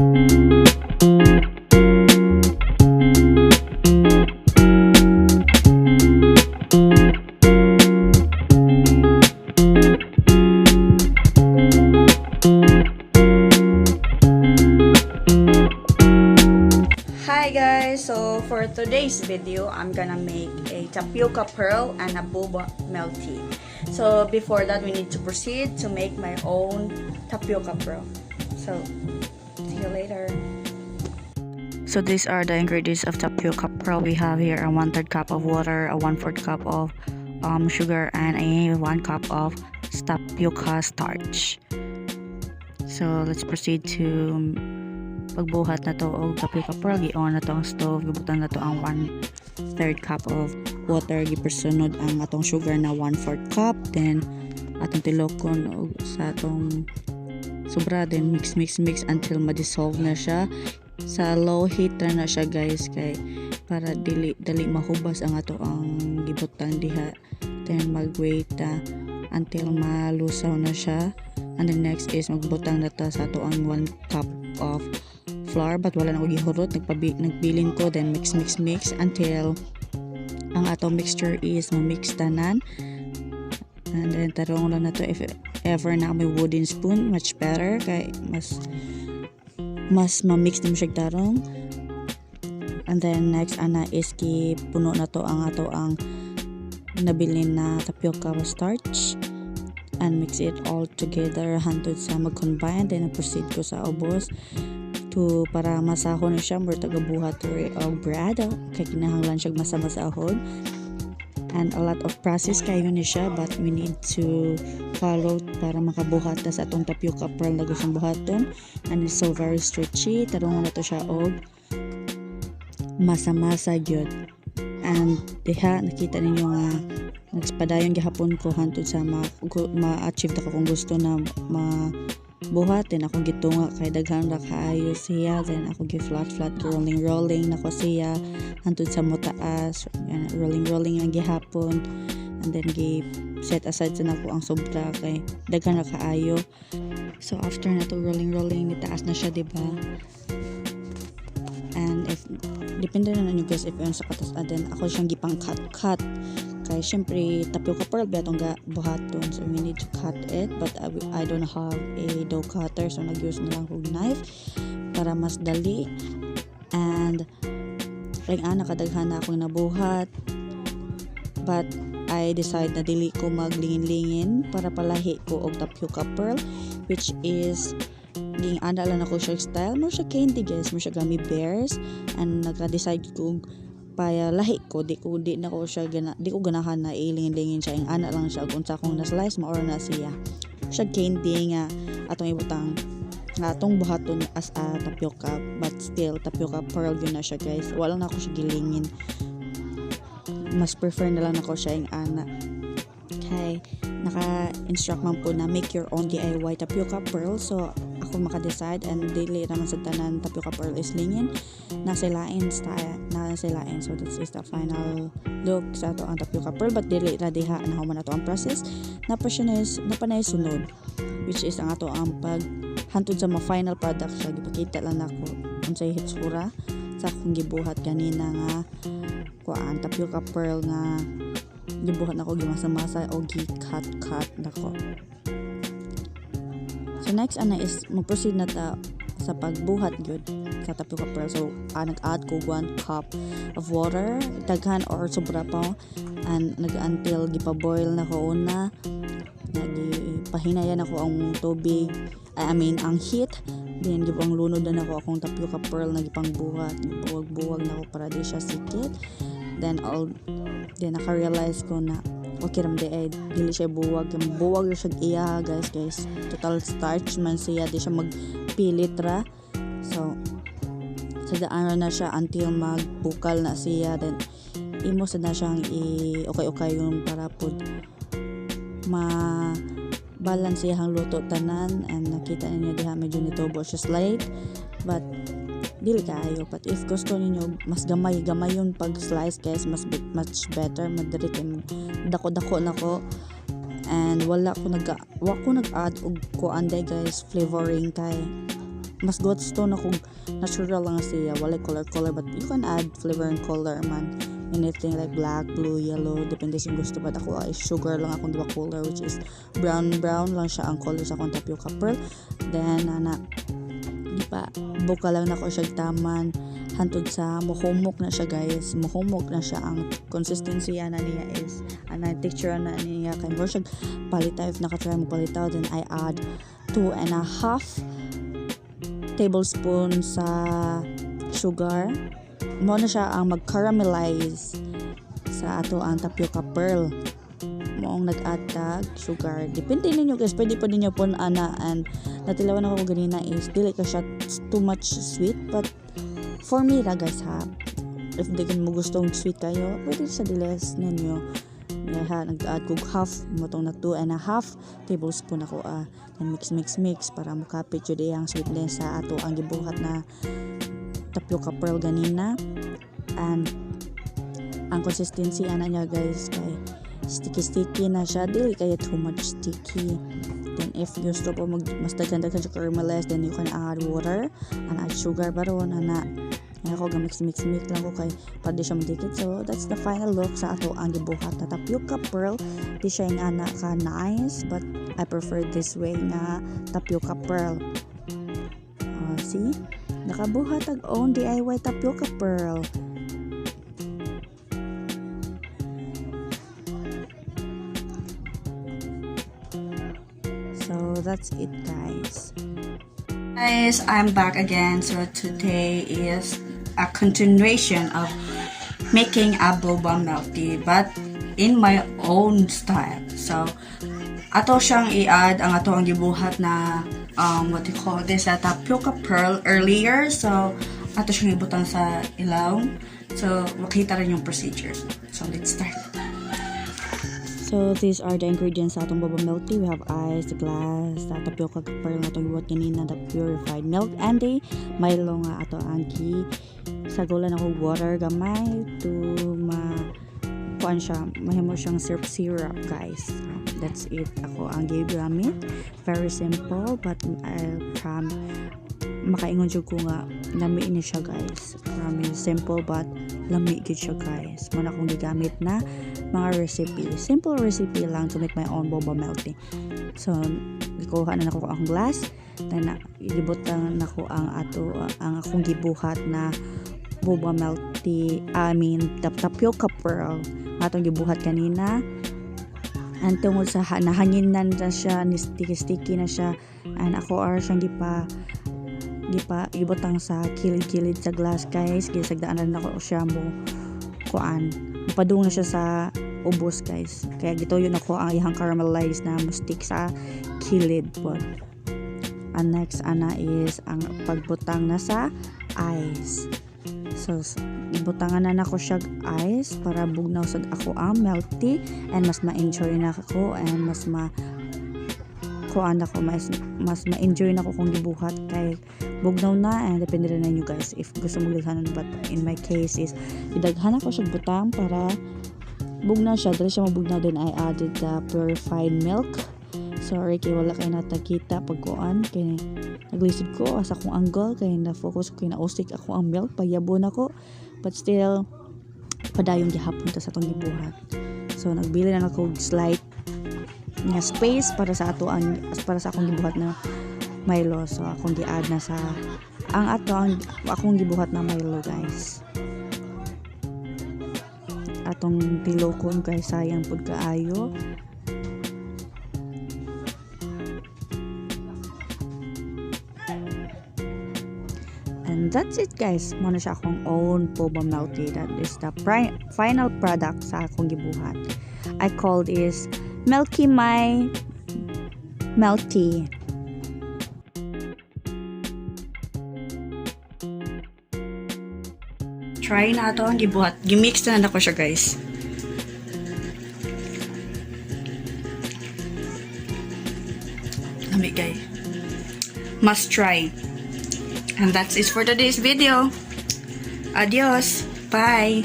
Hi guys, so for today's video, I'm gonna make a tapioca pearl and a boba milk tea. So before that, we need to proceed to make my own tapioca pearl. So see you later. So these are the ingredients of tapioca pearl. We have here a 1/3 cup of water, a 1/4 cup of sugar, and a 1 cup of tapioca starch. So let's proceed to pagbuhat na to og tapioca pearl. Gi-on na to ang stove, gibutan na to ang 1/3 cup of water, gipersunod ang atong sugar na 1/4 cup, then atong tilokon og sa atong sobra, then mix until ma-dissolve na siya. Sa low heat na siya guys, kay para dali mahubas ang ato ang gibutan diha. Then mag-wait until malusaw na siya. And then next is magbutang na ta sa ato ang 1 cup of flour, but wala na ko gihurot, nagbilin ko, then mix until ang atong mixture is ma-mix tanan. And then tarong lang na to, if ever na may wooden spoon, much better, kay mas ma-mix na siya tarong. And then next ana is puno na to ang ato ang nabilin na tapioca starch, and mix it all together hantod sa mag-combine. Then proceed ko sa ubos to para masahon na siya, more tagabuhat o bread, kay kinahanglan siya masa-masahon. And a lot of process kayo ni siya, but we need to follow para makabuhat ta sa atong tapioca pearl na gustong buhaton. And it's so very stretchy, tarong na to siya og masa-masa gyud. And diha nakita ninyo nga nagpadayon gihapon ko hantod sa ma-achieve ta ko kung gusto na buhat. Then ako gitunga kay daghan ra kaayo siya, then ako gi flat rolling nako siya hantod sa motaas, rolling ang gihapon. And then gi set aside sa nako ang sobra kay daghan ra kaayo. So after na to rolling nitaas na siya, diba? And if depende na ninyo guys if yun sa katas, then ako siyang gipang cut kay syempre tapioca pearl biatong buhaton, so we need to cut it, but I don't have a dough cutter, so nag-use na lang kog knife para mas dali. And like nakadaghan na akong nabuhat, but I decide na dili ko maglingin-lingin para palahi ko og tapioca pearl, which is ging ana lang ako siya style mo siya candy guys, mo siya gummy bears. And nagka-decide ko paya lahi ko di ko ganahan na ilingin-lingin siya, ing ana lang siya unsa kung na slice mo or na siya candy nga atong ibutang nga atong buhaton as a tapioca, but still tapioca pearl yun na siya guys. Wala na ako siya gilingin, mas prefer na lang ako siya ing ana. Okay, naka-instruct man po na make your own DIY tapioca pearl, so ako maka-decide, and dili naman sa tanan tapioca pearl is lingin, nasilain. So this is the final look sa ato ang tapioca pearl, but dili ra diha na human ato ang process na panay sunod, which is ang ato ang pag hantod sa final product siya. Gipakita lang nako unsay hitsura sa akong gibuhat kanina nga kuan tapioca pearl nga gibuhat nako, gimasa-masa o gi-cut nako. So next ana is mag-proceed na ta sa pagbuhat gyud sa tapioca pearl. So nag-add ko 1 cup of water, daghan or sobra pa, and nag-until gipa-boil na ko una, nagipahinayan ako ang tubig, ang heat. Then gipang lunod na ako akong tapioca pearl na gipang buhat, buwag na ako para di siya sikit. Then naka-realize ko na okay ram ay dili siya buwag siya iya guys, total starch man siya, di siya magpilit ra. So daan na siya until magbukal na siya, then imo sa na siyang okay yung para pod balance siyang luto tanan. And nakita niyo diha medyo nitubo siya slight, but dili kaayo. But if gusto niyo mas gamay yung pag slice guys, much better, madali kay dako nako. And wala ko nag-add og kuan day guys, flavoring kay mas gusto na kung natural lang siya, wala color, but you can add flavor and color man, anything like black, blue, yellow, depende sa gusto. But ako ay sugar lang akong diba color, which is brown lang siya ang color sa akong tapioca pearl. Then di pa buka lang na ko siya taman hantod sa mohomok na siya guys. Mohomok na siya, ang consistency na niya is ang texture na niya kay more siya palitaw. If nakatry mo palitaw, then I add 2.5 tablespoon sa sugar. Mo na siya ang mag-caramelize sa ato ang tapioca pearl. Moong nag-add sugar, depende ninyo guys, pwede pa ninyo po ana. And natilawan ako ganina is dili ka siya too much sweet, but for me ra guys ha, if di mo gustong sweet kayo, pwede sa diles ninyo. Ha, nag-add kog half motong na 2.5 tablespoon ako then mix para makapit jud ang sweetness sa ato ang gibuhat na tapioca pearl ganina. And ang consistency ana niya guys kay sticky na siya, dili kaya too much sticky. Then if gusto po mas daghan siya caramelize, then you can add water and add sugar baron ana. Ako mix lang ko kay pwede siya madikit. So that's the final look sa ato ang gibuhat na tapioca pearl. Di siya yung ana ka nice, but I prefer this way nga tapioca pearl. See, nakabuhat ang own DIY tapioca pearl. So that's it guys. Guys, I'm back again. So today is a continuation of making a boba milk tea, but in my own style. So ato siyang i-add ang ato ang gibuhat na what you call this, tapioca pearl earlier. So ato siyang ibutang sa ilaw. So makita rin yung procedure. So let's start. So these are the ingredients sa atong boba milk tea. We have ice, the glass, the tapioca pearl na itong iwat ganina, the purified milk, and the Milo nga ato ang sagulan ako water gamay to kuan siya, mahimo siyang syrup guys. That's it. Ako ang gigamit. Very simple, but I'll makaingon jud ko nga lami ni siya guys. Promise, simple but lami gid siya guys. Muna akong gigamit na mga recipe. Simple recipe lang to make my own boba milk tea. So gikuha na nako ang glass, then gibutang nako ang akong gibuhat na boba milk tea. I mean tapioca pearl atong gibuhat kanina. And tungod sa nahanginan na siya, ni sticky na siya, and ako siyang gibutang sa kilid sa glass guys. Gisagdaan na ako siya mo kuan, padung na siya sa ubos guys, kaya gituyo na ko ang ihang caramelize na stick sa kilid po. And next ana is ang pagbutang na sa ice. So ibutangan na nako siya ice para bugnaw sad ako ang milk tea, and mas ma-enjoy na ako, and mas ma-enjoy na ko kung gibuhat kay bugnaw na. And depende rin na nyo guys if gusto mo lighanon, but in my case is idaghan ako siya butang para bugnaw siya. Dali siya mabugnaw, then I added the purified milk. Sorry kay wala kayo natakita pagkuan kay naglisod ko asa kong angle kay na-focus ko, na-usik ako ang milk, payabon ako, but still padayong gihapon ta sa atong gibuhat. So nagbili na ako slight nga space para sa akong gibuhat na Milo. So akong gi-add na sa akong gibuhat na Milo guys. Atong tilokon kay sayang pud kaayo. And that's it guys. Muna siya akong own boba milk tea. That is the final product sa akong gibuhat. I call this Milky My Milk Tea. Try na ito ang gibuhat. Gimix na ako siya guys. Lami guys. Must try. And that's it for today's video. Adios. Bye.